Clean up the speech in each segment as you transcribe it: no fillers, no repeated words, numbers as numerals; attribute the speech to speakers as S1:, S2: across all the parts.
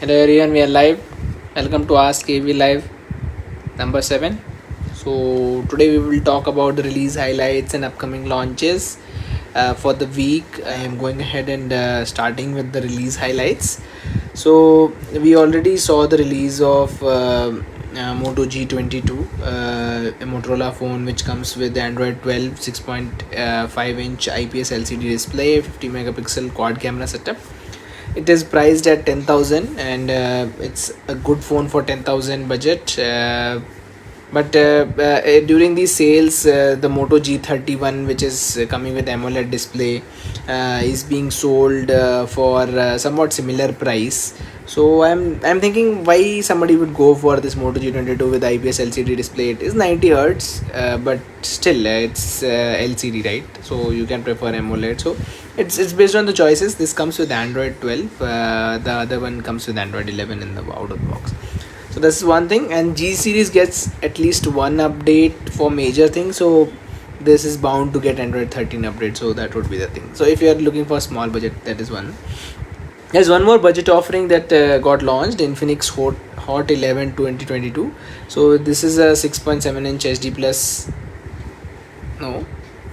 S1: Hello everyone, we are live. Welcome to Ask AV Live number 7. So today we will talk about the release highlights and upcoming launches for the week. I am going ahead and starting with the release highlights. So we already saw the release of Moto G22, a Motorola phone which comes with Android 12 6.5-inch IPS LCD display, 50 megapixel quad camera setup. It is priced at 10,000 and it's a good phone for 10,000 budget. But during these sales, the Moto G31, which is coming with AMOLED display, is being sold for somewhat similar price. So I'm thinking why somebody would go for this Moto G22 with IPS LCD display. It is 90 hertz, but still it's LCD, right? So you can prefer AMOLED. So it's based on the choices. This comes with Android 12. The other one comes with Android 11 in the out of the box. So this is one thing, and G series gets at least one update for major things. So this is bound to get Android 13 update. So that would be the thing. So if you are looking for small budget, that is one. There's one more budget offering that got launched, Infinix Hot 11 2022. So this is a 6.7-inch HD plus, no,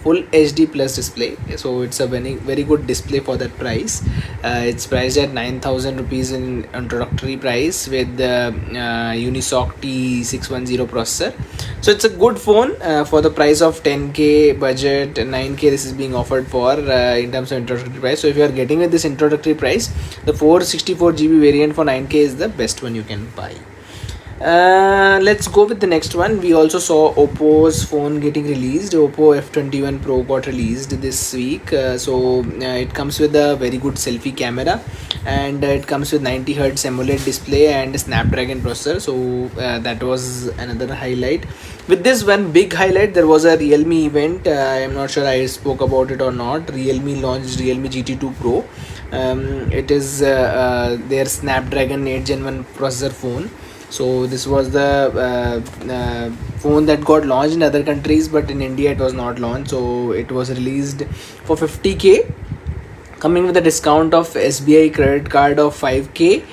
S1: full HD plus display. So it's a very good display for that price. It's priced at 9,000 rupees in introductory price with the Unisoc T610 processor. So it's a good phone for the price of 10k budget. 9k this is being offered for in terms of introductory price. So if you are getting with this introductory price, the 464GB variant for 9k is the best one you can buy. Let's go with the next one. We also saw Oppo's phone getting released. Oppo F21 Pro got released this week. It comes with a very good selfie camera, and it comes with 90 Hz AMOLED display and a Snapdragon processor. So that was another highlight. With this one big highlight, there was a Realme event. I am not sure I spoke about it or not. Realme launched Realme GT2 Pro. It is their Snapdragon 8 Gen 1 processor phone. So this was the phone that got launched in other countries, but in India it was not launched. So it was released for 50k, coming with a discount of SBI credit card of 5k.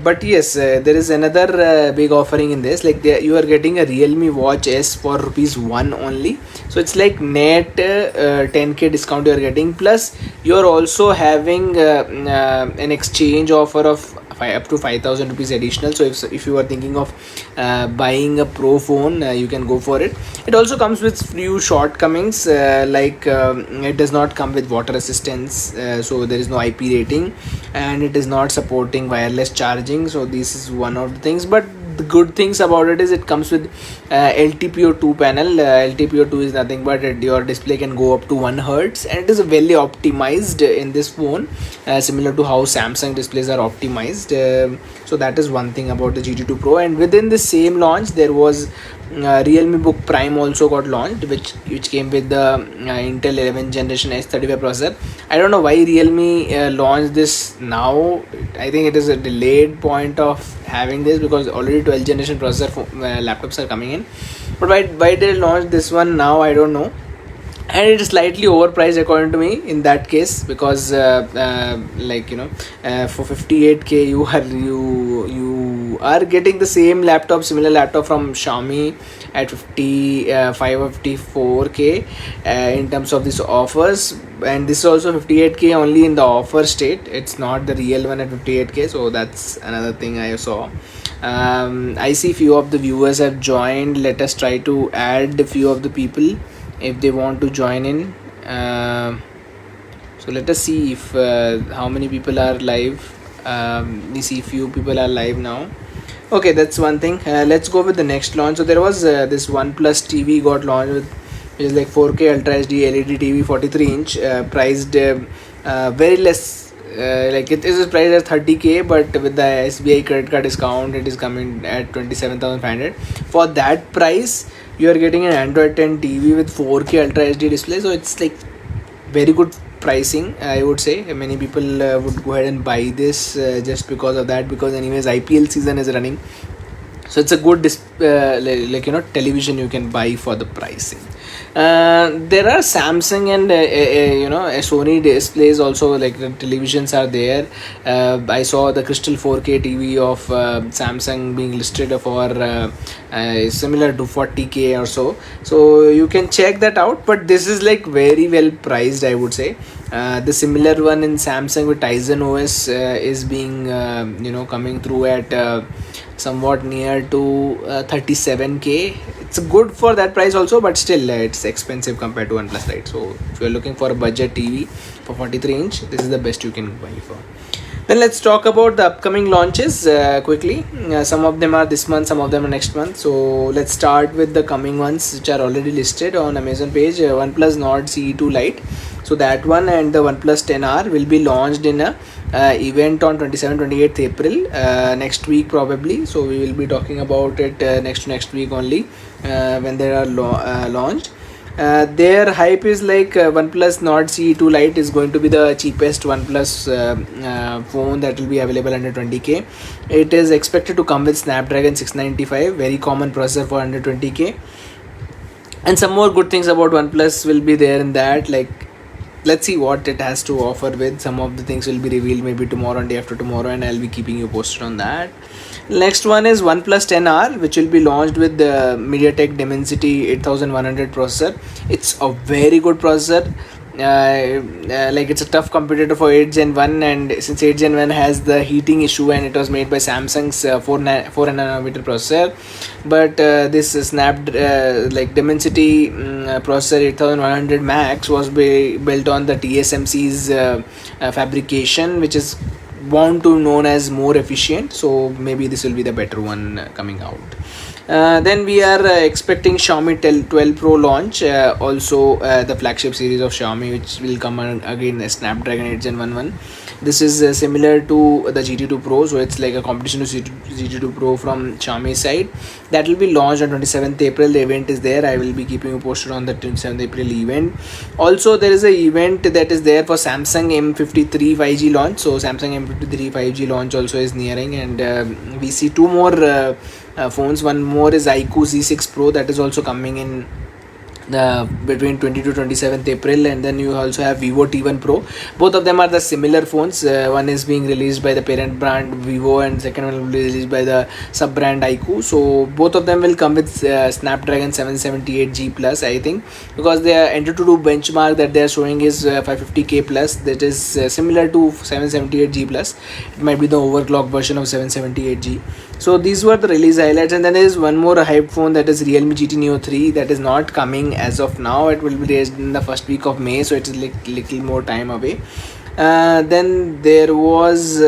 S1: But yes, there is another big offering in this. Like you are getting a Realme Watch S for rupees 1 only. So it's like net 10k discount you are getting. Plus you are also having an exchange offer of up to 5,000 rupees additional. So if you are thinking of buying a pro phone, you can go for it. It also comes with few shortcomings, it does not come with water assistance, so there is no IP rating, and it is not supporting wireless charging. So this is one of the things, but the good things about it is it comes with LTPO2 panel. LTPO2 is nothing but your display can go up to 1 Hz, and it is very optimized in this phone, similar to how Samsung displays are optimized. So that is one thing about the GT2 Pro. And within the same launch, there was Realme Book Prime also got launched, which came with the Intel 11th generation S35 processor. I don't know why Realme launched this now. I think it is a delayed point of having this, because already 12th generation processor laptops are coming in. But why did they launch this one now? I don't know. And it is slightly overpriced according to me in that case, because for 58k you are getting the same laptop, similar laptop from Xiaomi at 54k in terms of these offers. And this is also 58k only in the offer state. It's not the real one at 58k. So that's another thing I saw. I see few of the viewers have joined. Let us try to add a few of the people if they want to join in. So let us see if how many people are live. We see few people are live now. Okay, that's one thing. Let's go with the next launch. So there was this OnePlus TV got launched with, which is like 4K Ultra HD LED TV, 43-inch, priced very less. It is priced at 30k, but with the SBI credit card discount, it is coming at 27,500. For that price, you are getting an Android 10 TV with 4K Ultra HD display. So it's like very good pricing, I would say. Many people would go ahead and buy this just because of that, because anyways IPL season is running. So it's a good television you can buy for the pricing. There are Samsung and a Sony displays also, like the televisions are there. I saw the Crystal 4K TV of Samsung being listed for similar to 40K or so you can check that out, but this is like very well priced, I would say. The similar one in Samsung with Tizen OS is being coming through at somewhat near to 37K. It's good for that price also, but still it's expensive compared to OnePlus, right? So if you're looking for a budget TV for 43-inch, this is the best you can buy for. Then let's talk about the upcoming launches quickly. Some of them are this month, some of them are next month. So let's start with the coming ones which are already listed on Amazon page. OnePlus Nord CE2 Lite. So that one and the OnePlus 10R will be launched in a event on 27-28th April next week probably. So we will be talking about it next week only when they are launched. Their hype is like OnePlus Nord CE2 Lite is going to be the cheapest OnePlus phone that will be available under 20K. It is expected to come with Snapdragon 695, very common processor for under 20K. And some more good things about OnePlus will be there in that, like let's see what it has to offer with. Some of the things will be revealed maybe tomorrow and day after tomorrow, and I'll be keeping you posted on that. Next one is OnePlus 10R, which will be launched with the MediaTek Dimensity 8100 processor. It's a very good processor. Like it's a tough competitor for 8 Gen 1, and since 8 Gen 1 has the heating issue and it was made by Samsung's 4 nanometer processor, but this like Dimensity processor 8100 Max was built on the TSMC's fabrication, which is bound to known as more efficient, so maybe this will be the better one coming out. Then we are expecting Xiaomi 12 Pro launch, also the flagship series of Xiaomi, which will come again a Snapdragon 8 Gen 1. This is similar to the GT2 Pro, so it's like a competition to GT2 Pro from Xiaomi side. That will be launched on 27th April. The event is there. I will be keeping you posted on the 27th April event. Also, there is an event that is there for Samsung M53 5G launch. So Samsung M53 5G launch also is nearing, and we see two more phones. One more is iQOO Z6 Pro, that is also coming in between 20 to 27th April, and then you also have Vivo T1 Pro. Both of them are the similar phones. One is being released by the parent brand Vivo, and second one will be released by the sub brand iQOO. So both of them will come with Snapdragon 778G plus, I think, because the AnTuTu benchmark that they are showing is 550K plus. That is similar to 778G plus. It might be the overclock version of 778G. So these were the release highlights, and then there is one more hype phone, that is Realme GT Neo 3. That is not coming as of now. It will be released in the first week of May, so it is like little more time away. Then there was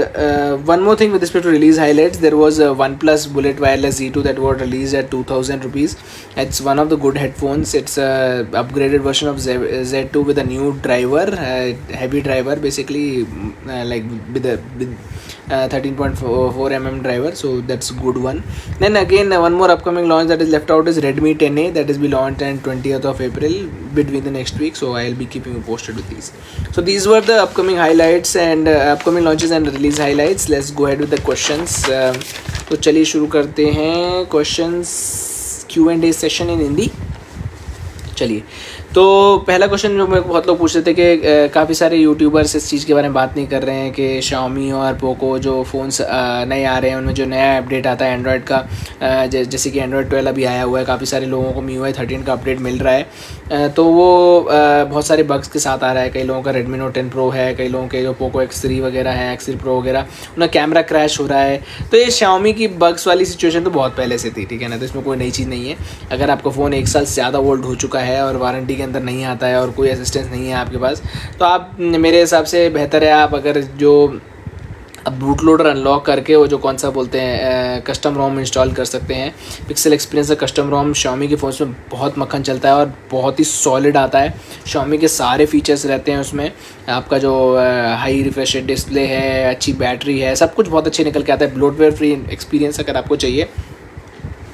S1: one more thing with respect to release highlights. There was a OnePlus Bullet Wireless Z2 that was released at 2000 rupees. It's one of the good headphones. It's a upgraded version of Z2 with a new driver, heavy driver basically, like with 13.4mm driver, so that's a good one. Then again, one more upcoming launch that is left out is Redmi 10A, that is be launched on 20th of April between the next week, so I'll be keeping you posted with these. So these were the upcoming highlights and upcoming launches and release highlights. Let's go ahead with the questions. तो चलिए शुरू करते हैं questions Q&A session in Hindi. चलिए, तो पहला question जो मेरे को बहुत लोग पूछ रहे थे कि काफ़ी सारे यूट्यूबर्स इस चीज़ के बारे में बात नहीं कर रहे हैं कि Xiaomi और पोको जो फ़ोन्स नए आ रहे हैं उनमें जो नया अपडेट आता है एंड्रॉयड का, जैसे कि एंड्रॉयड 12 अभी आया हुआ है, काफ़ी सारे लोगों को MIUI 13 का अपडेट मिल रहा है, तो वो बहुत सारे बग्स के साथ आ रहा है. कई लोगों का Redmi Note 10 Pro है, कई लोगों के जो पोको X3 वगैरह है, X3 Pro वगैरह, उनका कैमरा क्रैश हो रहा है. तो ये Xiaomi की बग्स वाली सिचुएशन तो बहुत पहले से थी, ठीक है ना, तो इसमें कोई नई चीज़ नहीं है. अगर आपका फ़ोन 1 साल से ज़्यादा ओल्ड हो चुका है और वारंटी के अंदर नहीं आता है और कोई असिस्टेंस नहीं है आपके पास, तो आप, मेरे हिसाब से बेहतर है आप अगर जो अब बूट लोडर अनलॉक करके वो जो कौन सा बोलते हैं कस्टम रोम इंस्टॉल कर सकते हैं. पिक्सल एक्सपीरियंस का कस्टम रोम Xiaomi के फ़ोन्स में बहुत मक्खन चलता है और बहुत ही सॉलिड आता है. Xiaomi के सारे फीचर्स रहते हैं उसमें. आपका जो हाई रिफ्रेश डिस्प्ले है, अच्छी बैटरी है, सब कुछ बहुत अच्छे निकल के आता है. ब्लोटवेयर फ्री एक्सपीरियंस अगर आपको चाहिए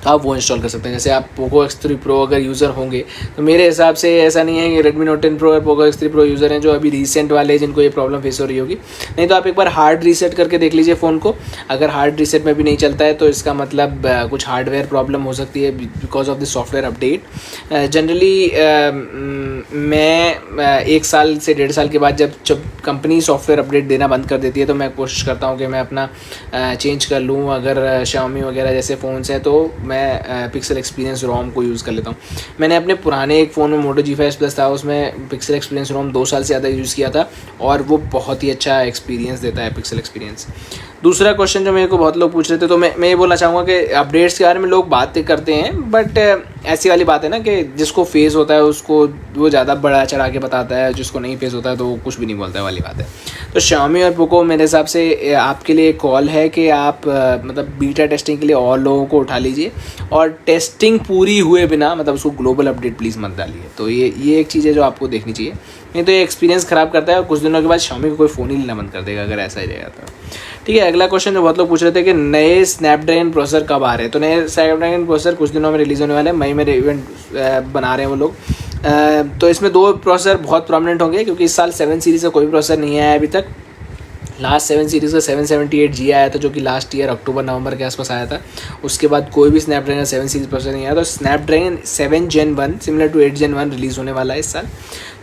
S1: तो आप वो इंस्टॉल कर सकते हैं। जैसे आप पोको X3 Pro अगर यूज़र होंगे तो मेरे हिसाब से ऐसा नहीं है कि Redmi Note 10 Pro और पोको X3 Pro यूज़र हैं जो अभी रिसेंट वाले जिनको ये प्रॉब्लम फेस हो रही होगी। नहीं तो आप एक बार हार्ड रीसेट करके देख लीजिए फ़ोन को। अगर हार्ड रीसेट में भी नहीं चलता है तो इसका मतलब कुछ हार्डवेयर प्रॉब्लम हो सकती है because of the software update. Generally मैं 1 साल से 1.5 साल के बाद जब कंपनी सॉफ्टवेयर अपडेट देना बंद कर देती है तो मैं कोशिश करता हूँ कि मैं अपना चेंज कर लूँ। अगर Xiaomi वगैरह जैसे फ़ोन्स हैं तो मैं पिक्सल एक्सपीरियंस रोम को यूज़ कर लेता हूँ। मैंने अपने पुराने एक फ़ोन में मोटो G5 Plus था, उसमें पिक्सल एक्सपीरियंस रोम 2 साल से ज़्यादा यूज़ किया था और वो बहुत ही अच्छा एक्सपीरियंस देता है, पिक्सल एक्सपीरियंस। दूसरा क्वेश्चन जो मेरे को बहुत लोग पूछ रहे थे, तो मैं ये बोलना चाहूँगा कि अपडेट्स के बारे में लोग बातें करते हैं, बट ऐसी वाली बात है ना कि जिसको फेस होता है उसको वो ज़्यादा बड़ा चढ़ा के बताता है, जिसको नहीं फेस होता है तो वो कुछ भी नहीं बोलता है वाली बात है। तो Xiaomi और पोको मेरे हिसाब से आपके लिए कॉल है कि आप मतलब बीटा टेस्टिंग के लिए और लोगों को उठा लीजिए और टेस्टिंग पूरी हुए बिना मतलब उसको ग्लोबल अपडेट प्लीज़ मत डालिए। तो ये एक चीज़ है जो आपको देखनी चाहिए, नहीं तो ये एक्सपीरियंस ख़राब करता है और कुछ दिनों के बाद Xiaomi को कोई फ़ोन ही लेना बंद कर देगा अगर ऐसा ही रहेगा तो। ठीक है, अगला क्वेश्चन जो बहुत लोग पूछ रहे थे कि नए स्नैपड्रैगन प्रोसेसर कब आ रहे हैं। तो नए स्नैपड्रैगन प्रोसेसर कुछ दिनों में रिलीज़ होने वाले हैं, मई में इवेंट बना रहे हैं वो लोग। तो इसमें 2 प्रोसेसर बहुत प्रोमिनेंट होंगे क्योंकि इस साल 7 सीरीज़ का कोई भी प्रोसेसर नहीं आया अभी तक। लास्ट 7 सीरीज़ का 778G आया था जो कि लास्ट ईयर अक्टूबर-नवंबर के आसपास आया था। उसके बाद कोई भी स्नैपड्रैगन 7 सीरीज़ प्रोसेसर नहीं आया। तो Snapdragon 7 Gen 1 similar to 8 Gen 1 release होने वाला है इस साल।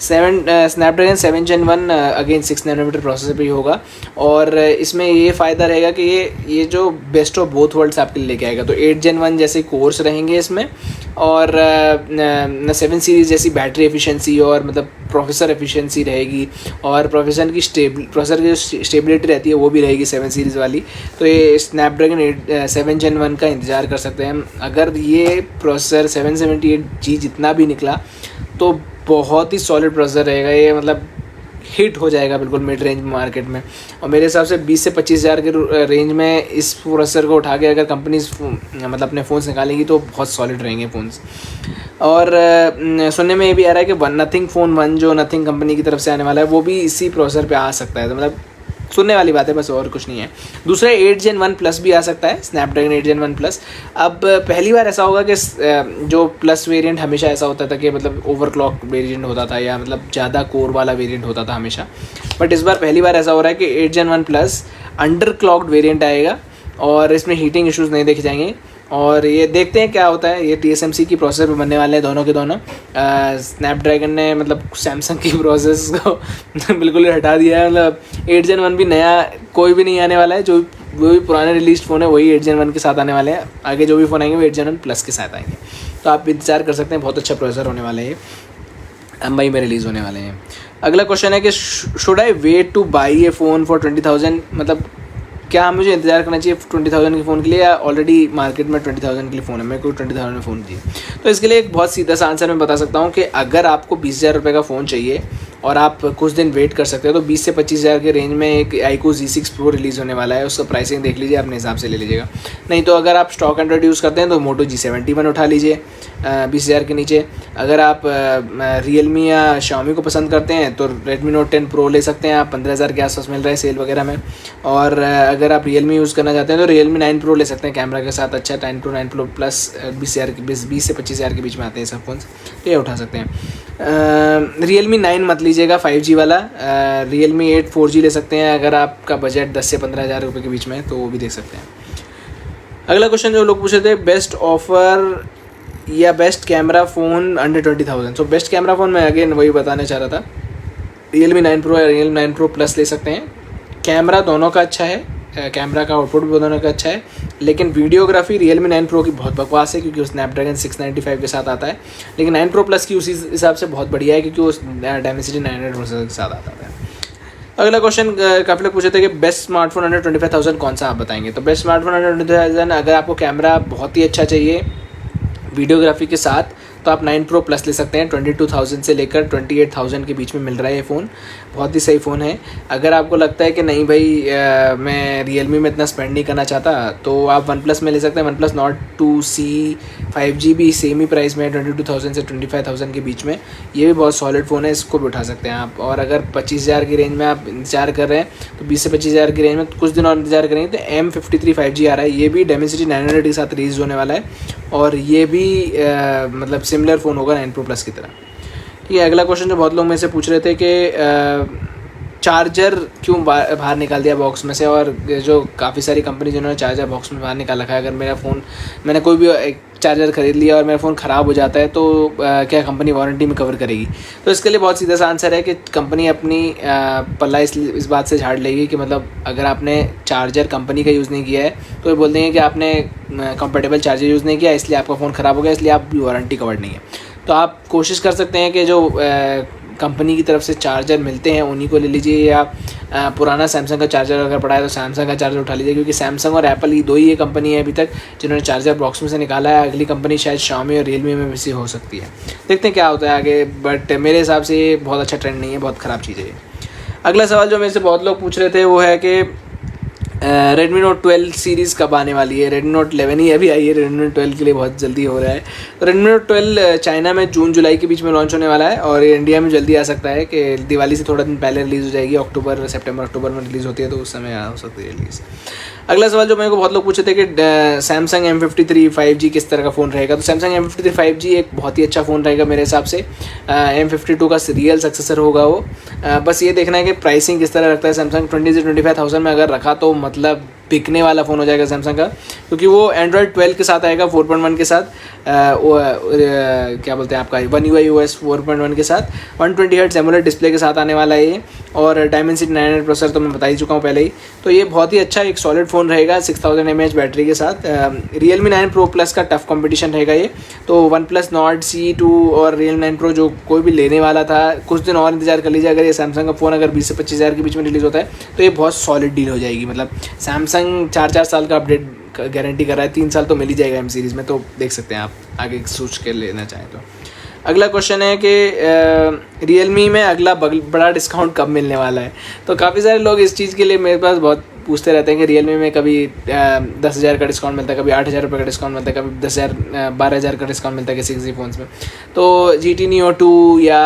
S1: Snapdragon 7 Gen 1 again 6 nanometre processor पे ही होगा और इसमें ये फ़ायदा रहेगा कि ये जो बेस्ट ऑफ बोथ वर्ल्ड्स आपके लिए लेके आएगा। तो 8 Gen 1 जैसे कोर्स रहेंगे इसमें और 7 सीरीज़ जैसी बैटरी एफिशिएंसी और मतलब प्रोसेसर एफिशिएंसी रहेगी और प्रोसेसर की स्टेबिलिटी रहती है वो भी रहेगी 7 सीरीज़ वाली। तो ये स्नैपड्रैगन 7 Gen 1 का इंतज़ार कर सकते हैं। अगर ये प्रोसेसर 778G जितना भी निकला तो बहुत ही सॉलिड प्रोसेसर रहेगा ये, मतलब हिट हो जाएगा बिल्कुल मिड रेंज मार्केट में। और मेरे हिसाब से 20 से 25 हज़ार के रेंज में इस प्रोसेसर को उठा के अगर कंपनीज मतलब अपने फ़ोन्स निकालेंगी तो बहुत सॉलिड रहेंगे फ़ोन्स। और सुनने में ये भी आ रहा है कि नथिंग फ़ोन 1 जो नथिंग कंपनी की तरफ से आने वाला है वो भी इसी प्रोसेसर पे आ सकता है। तो मतलब सुनने वाली बात है बस, और कुछ नहीं है। दूसरा 8 Gen 1 Plus भी आ सकता है, स्नैपड्रैगन 8 Gen 1 Plus। अब पहली बार ऐसा होगा कि जो प्लस वेरिएंट हमेशा ऐसा होता था कि मतलब ओवरक्लॉक वेरिएंट होता था या मतलब ज़्यादा कोर वाला वेरिएंट होता था हमेशा, बट इस बार पहली बार ऐसा हो रहा है कि 8 Gen 1 Plus under clogged variant आएगा और इसमें हीटिंग इश्यूज़ नहीं देखे जाएंगे। और ये देखते हैं क्या होता है। ये TSMC की प्रोसेसर पे बनने वाले हैं दोनों के दोनों। स्नैपड्रैगन ने मतलब सैमसंग की प्रोसेस को बिल्कुल ही हटा दिया है। मतलब 8 Gen 1 भी नया कोई भी नहीं आने वाला है, जो भी पुराने रिलीज फ़ोन है वही 8 Gen 1 के साथ आने वाले हैं। आगे जो भी फ़ोन आएंगे वो 8 Gen 1 Plus के साथ आएंगे। तो आप इंतजार कर सकते हैं, बहुत अच्छा प्रोसेसर होने वाले हैं, मई में रिलीज़ होने वाले हैं। अगला क्वेश्चन है कि should I wait to buy a phone for 20,000, मतलब क्या मुझे इंतजार करना चाहिए 20,000 के फ़ोन के लिए या ऑलरेडी मार्केट में 20,000 के लिए फ़ोन है, मेरे को 20,000 में फ़ोन चाहिए। तो इसके लिए एक बहुत सीधा सा आंसर मैं बता सकता हूँ कि अगर आपको 20,000 रुपये का फ़ोन चाहिए और आप कुछ दिन वेट कर सकते हो तो 20 से 25,000 के रेंज में एक iQOO Z6 Pro रिलीज़ होने वाला है। उसका प्राइसिंग देख लीजिए, अपने हिसाब से ले लीजिएगा। नहीं तो अगर आप स्टॉक एंड्रॉइड यूज़ करते हैं तो मोटो G71 उठा लीजिए 20,000 के नीचे। अगर आप Realme या Xiaomi को पसंद करते हैं तो Redmi Note 10 Pro ले सकते हैं आप, 15,000 के आसपास मिल रहा है सेल वगैरह में। और अगर आप Realme यूज़ करना चाहते हैं तो Realme 9 Pro ले सकते हैं, कैमरा के साथ अच्छा 9 Pro Plus 20 से 25,000 के बीच में आते हैं सब फोन्स, तो ये उठा सकते हैं। Realme 9 मत लीजिएगा 5G वाला, Realme 8 4G ले सकते हैं अगर आपका बजट 10 से 15,000 रुपये के बीच में है तो वो भी देख सकते हैं। अगला क्वेश्चन जो लोग पूछ रहे थे, बेस्ट ऑफर या best camera phone under 20,000। So best camera phone मैं अगेन वही बताने चाह रहा था, Realme 9 Pro या Realme 9 Pro Plus ले सकते हैं। कैमरा दोनों का अच्छा है, कैमरा का आउटपुट भी दोनों का अच्छा है, लेकिन वीडियोग्राफी Realme 9 Pro की बहुत बकवास है क्योंकि वो Snapdragon 695 के साथ आता है, लेकिन 9 Pro Plus की उसी हिसाब से बहुत बढ़िया है क्योंकि वो Dimensity 900 प्रोसेसर के साथ आता है। अगला क्वेश्चन काफ़ी लोग पूछे थे कि बेस्ट स्मार्टफोन अंडर 25,000 कौन सा आप बताएंगे। तो बेस्ट स्मार्टफोन अंडर 25,000 अगर आपको कैमरा बहुत ही अच्छा चाहिए वीडियोग्राफी के साथ तो आप 9 Pro Plus ले सकते हैं। 22,000 से लेकर 28,000 के बीच में मिल रहा है ये फ़ोन, बहुत ही सही फ़ोन है। अगर आपको लगता है कि नहीं भाई मैं Realme में इतना स्पेंड नहीं करना चाहता, तो आप OnePlus में ले सकते हैं। OnePlus Nord 2C 5G भी सेम ही प्राइस में है, 22,000 से 25,000 के बीच में। ये भी बहुत सॉलिड फ़ोन है, इसको भी उठा सकते हैं आप। और अगर 25,000 की रेंज में आप इंतजार कर रहे हैं, तो 20 से 25,000 की रेंज में कुछ दिन और इंतजार करेंगे तो M53 5G आ रहा है। ये भी Dimensity 900 के साथ रिलीज़ होने वाला है, और ये भी मतलब सिमिलर फ़ोन होगा 9 Pro Plus की तरह। ठीक है, अगला क्वेश्चन जो बहुत लोग मेरे से पूछ रहे थे कि चार्जर क्यों बाहर निकाल दिया बॉक्स में से, और जो काफ़ी सारी कंपनी जिन्होंने चार्जर बॉक्स में बाहर निकाल रखा है। अगर मेरा फ़ोन, मैंने कोई भी एक चार्जर ख़रीद लिया और मेरा फ़ोन ख़राब हो जाता है, तो क्या कंपनी वारंटी में कवर करेगी? तो इसके लिए बहुत सीधा सा आंसर है कि कंपनी अपनी पल्ला इस बात से झाड़ लेगी कि मतलब अगर आपने चार्जर कंपनी का यूज़ नहीं किया है, तो ये बोल देंगे कि आपने कंपेटेबल चार्जर यूज़ नहीं किया, इसलिए आपका फ़ोन ख़राब हो गया, इसलिए आपकी वारंटी कवर्ड नहीं है। तो आप कोशिश कर सकते हैं कि जो कंपनी की तरफ से चार्जर मिलते हैं उन्हीं को ले लीजिए, या पुराना सैमसंग का चार्जर अगर पड़ा है तो सैमसंग का चार्जर उठा लीजिए, क्योंकि सैमसंग और एप्पल ही दो ही ये कंपनी है अभी तक जिन्होंने चार्जर बॉक्स में से निकाला है। अगली कंपनी शायद Xiaomi और Realme में भी हो सकती है, देखते हैं क्या होता है आगे। बट मेरे हिसाब से ये बहुत अच्छा ट्रेंड नहीं है, बहुत ख़राब चीज़ है ये। अगला सवाल जो मेरे से बहुत लोग पूछ रहे थे वो है कि Redmi Note 12 सीरीज़ कब आने वाली है? Redmi Note 11 ही अभी आई है, Redmi Note 12 के लिए बहुत जल्दी हो रहा है। तो Redmi Note 12 चाइना में जून जुलाई के बीच में लॉन्च होने वाला है, और इंडिया में जल्दी आ सकता है कि दिवाली से थोड़ा दिन पहले रिलीज़ हो जाएगी। सितंबर अक्टूबर में रिलीज़ होती है, तो उस समय हो सकती है रिलीज़। अगला सवाल जो मेरे को बहुत लोग पूछे थे कि Samsung M53 5G किस तरह का फ़ोन रहेगा? तो Samsung M53 5G एक बहुत ही अच्छा फ़ोन रहेगा मेरे हिसाब से। M52 का रियल सक्सेसर होगा वो। बस ये देखना है कि प्राइसिंग किस तरह रखता है Samsung। 20 से 25,000 में अगर रखा तो मतलब बिकने वाला फ़ोन हो जाएगा सैमसंग का, क्योंकि वो Android 12 के साथ आएगा 4.1 के साथ। क्या बोलते हैं आपका One UI OS 4.1 के साथ 120 Hz एमोलेड डिस्प्ले के साथ आने वाला है ये, और Dimensity 900 प्रोसेसर तो मैं बता ही चुका हूँ पहले ही। तो ये बहुत ही अच्छा एक सॉलिड फ़ोन रहेगा 6000 mAh बैटरी के साथ। Realme 9 Pro Plus का टफ कंपटीशन रहेगा ये। तो OnePlus Nord C2 और Realme 9 Pro जो कोई भी लेने वाला था, कुछ दिन और इंतजार कर लीजिए। अगर ये सैमसंग का फ़ोन अगर 20 से 25,000 के बीच में रिलीज़ होता है, तो ये बहुत सॉलिड डील हो जाएगी। मतलब सैमसंग 4 साल का अपडेट गारंटी कर रहा है, 3 साल तो मिल ही जाएगा M सीरीज़ में। तो देख सकते हैं आप आगे सोच के लेना चाहें तो। अगला क्वेश्चन है कि Realme में अगला बड़ा डिस्काउंट कब मिलने वाला है? तो काफ़ी सारे लोग इस चीज़ के लिए मेरे पास बहुत पूछते रहते हैं कि Realme में कभी 10,000 का डिस्काउंट मिलता है, कभी 8,000 रुपये का डिस्काउंट मिलता है, कभी 12,000 का डिस्काउंट मिलता है किसी किसी फ़ोन्स में। तो GT Neo 2 या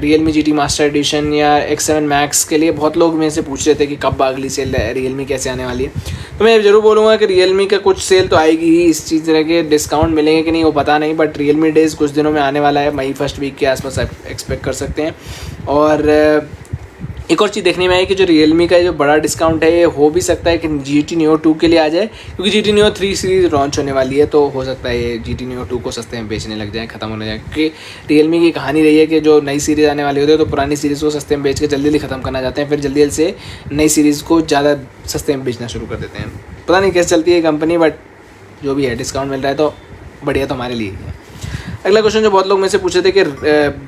S1: Realme GT Master Edition या X7 Max के लिए बहुत लोग मेरे से पूछ रहे थे कि कब अगली सेल Realme कैसे आने वाली है। तो मैं ज़रूर बोलूँगा कि Realme का कुछ सेल तो आएगी ही। इस चीज़ तरह के डिस्काउंट मिलेंगे कि नहीं वो पता नहीं, बट Realme डेज़ कुछ दिनों में आने वाला है, मई फर्स्ट वीक के आसपास एक्सपेक्ट कर सकते हैं। और एक और चीज़ देखने में आई कि जो Realme का जो बड़ा डिस्काउंट है ये हो भी सकता है कि GT Neo 2 के लिए आ जाए, क्योंकि GT Neo 3 सीरीज़ लॉन्च होने वाली है। तो हो सकता है ये GT Neo 2 को सस्ते में बेचने लग जाए, ख़त्म होने जाए। क्योंकि Realme की कहानी रही है कि जो नई सीरीज़ आने वाली होती है तो पुरानी सीरीज़ को सस्ते में बेच के जल्दी जल्दी ख़त्म करना चाहते हैं, फिर जल्दी जल्दी से नई सीरीज़ को ज़्यादा सस्ते में बेचना शुरू कर देते हैं। पता नहीं कैसे चलती है कंपनी, बट जो भी है डिस्काउंट मिल रहा है तो बढ़िया तो हमारे लिए ही है। अगला क्वेश्चन जो बहुत लोग मेरे से पूछे थे कि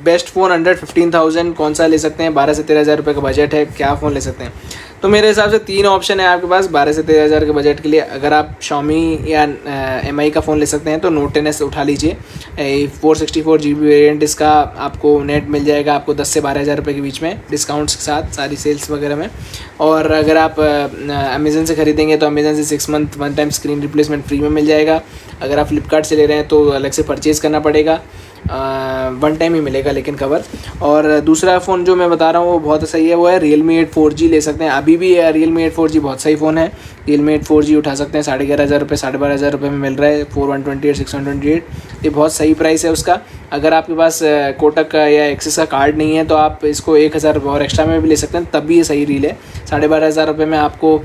S1: बेस्ट फ़ोन अंडर 15,000 कौन सा ले सकते हैं? 12 से 13,000 रुपये का बजट है, क्या फ़ोन ले सकते हैं? तो मेरे हिसाब से 3 ऑप्शन है आपके पास 12 से 13,000 के बजट के लिए। अगर आप Xiaomi या MI का फ़ोन ले सकते हैं तो Note 10S उठा लीजिए। 464 GB वेरिएंट इसका आपको नेट मिल जाएगा आपको 10 से 12,000 रुपये के बीच में, डिस्काउंट्स के साथ सारी सेल्स वगैरह में। और अगर आप अमेज़न से ख़रीदेंगे तो अमेज़न से 6 month 1 time screen replacement free में मिल जाएगा। अगर आप फ्लिपकार्ट से ले रहे हैं तो अलग से परचेज़ करना पड़ेगा, 1 टाइम ही मिलेगा लेकिन कवर। और दूसरा फ़ोन जो मैं बता रहा हूँ वो बहुत सही है, वो है Realme 8 4G ले सकते हैं। अभी भी Realme 8 4G बहुत सही फ़ोन है। Realme 8 4G उठा सकते हैं, 11,500 रुपये 12,500 रुपये में मिल रहा है। 4128 628 ये बहुत सही प्राइस है उसका। अगर आपके पास कोटक का या एक्सिस का कार्ड नहीं है तो आप इसको 1,000 और एक्स्ट्रा में भी ले सकते हैं, तब भी ये सही डील है। 12,500 रुपये में आपको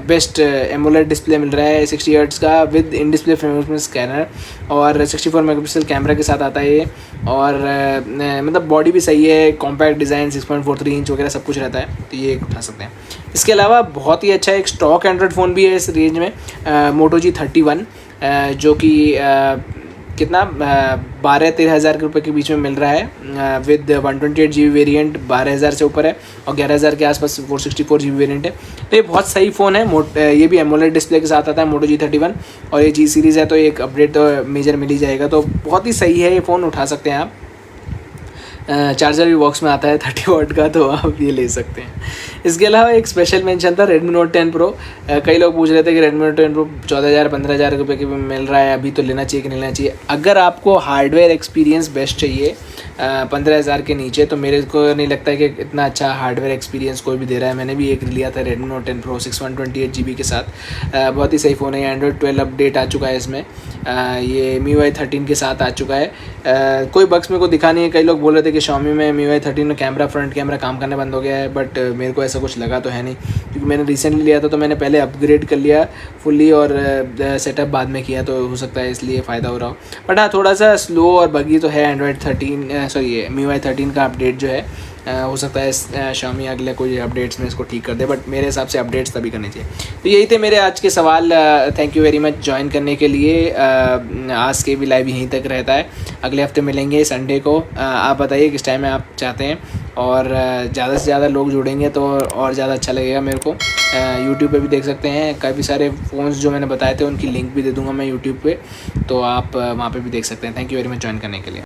S1: बेस्ट एमोलेड डिस्प्ले मिल रहा है 60 हर्ट्ज का with in display fingerprint scanner, और 64 मेगापिक्सल कैमरा के साथ आता है ये। और मतलब बॉडी भी सही है, कॉम्पैक्ट डिज़ाइन, 6.43 इंच वगैरह सब कुछ रहता है, तो ये उठा सकते हैं। इसके अलावा बहुत ही अच्छा एक स्टॉक एंड्रॉयड फ़ोन भी है इस रेंज में, Moto G31, जो कि कितना 12-13 हज़ार के रुपये के बीच में मिल रहा है विद 128 GB वेरिएंट 12,000 से ऊपर है और 11,000 के आसपास 464 GB वेरिएंट है। तो ये बहुत सही फ़ोन है। ये भी एमोलेड डिस्प्ले के साथ आता है Moto G31 और ये G सीरीज़ है तो एक अपडेट तो मेजर मिल ही जाएगा। तो बहुत ही सही है, ये फ़ोन उठा सकते हैं आप। चार्जर भी बॉक्स में आता है 30 वाट का, तो आप ये ले सकते हैं। इसके अलावा एक स्पेशल मेंशन था Redmi Note 10 Pro। कई लोग पूछ रहे थे कि Redmi Note 10 Pro 14,000-15,000 रुपये के मिल रहा है, अभी तो लेना चाहिए कि नहीं लेना चाहिए। अगर आपको हार्डवेयर एक्सपीरियंस बेस्ट चाहिए 15,000 के नीचे, तो मेरे को नहीं लगता है कि इतना अच्छा हार्डवेयर एक्सपीरियंस कोई भी दे रहा है। मैंने भी एक लिया था Redmi Note 10 Pro 6128 GB के साथ। बहुत ही सही फ़ोन है। Android 12 अपडेट आ चुका है इसमें। ये MIUI 13 के साथ आ चुका है। कोई बग्स मेरे को दिखा नहीं है। कई लोग बोल रहे थे कि Xiaomi में MIUI 13 में फ्रंट कैमरा काम करना बंद हो गया है, बट मेरे को ऐसा कुछ लगा तो है नहीं, क्योंकि मैंने रिसेंटली लिया था तो मैंने पहले अपग्रेड कर लिया फुल्ली और सेटअप बाद में किया, तो हो सकता है इसलिए फ़ायदा हो रहा हो। बट हाँ, थोड़ा सा स्लो और बगी तो है MIUI 13 का अपडेट जो है। हो सकता है Xiaomi अगले कोई अपडेट्स में इसको ठीक कर दे, बट मेरे हिसाब से अपडेट्स तभी करने चाहिए। तो यही थे मेरे आज के सवाल। Thank you very much join करने के लिए। आज के भी लाइव यहीं तक रहता है, अगले हफ्ते मिलेंगे संडे को। आप बताइए किस टाइम में आप चाहते हैं, और ज़्यादा से ज़्यादा लोग जुड़ेंगे तो और ज़्यादा अच्छा लगेगा मेरे को। यूट्यूब पे भी देख सकते हैं, काफ़ी सारे फ़ोन्स जो मैंने बताए थे उनकी लिंक भी दे दूँगा मैं यूट्यूब पे, तो आप वहाँ पे भी देख सकते हैं। Thank you very much join करने के लिए।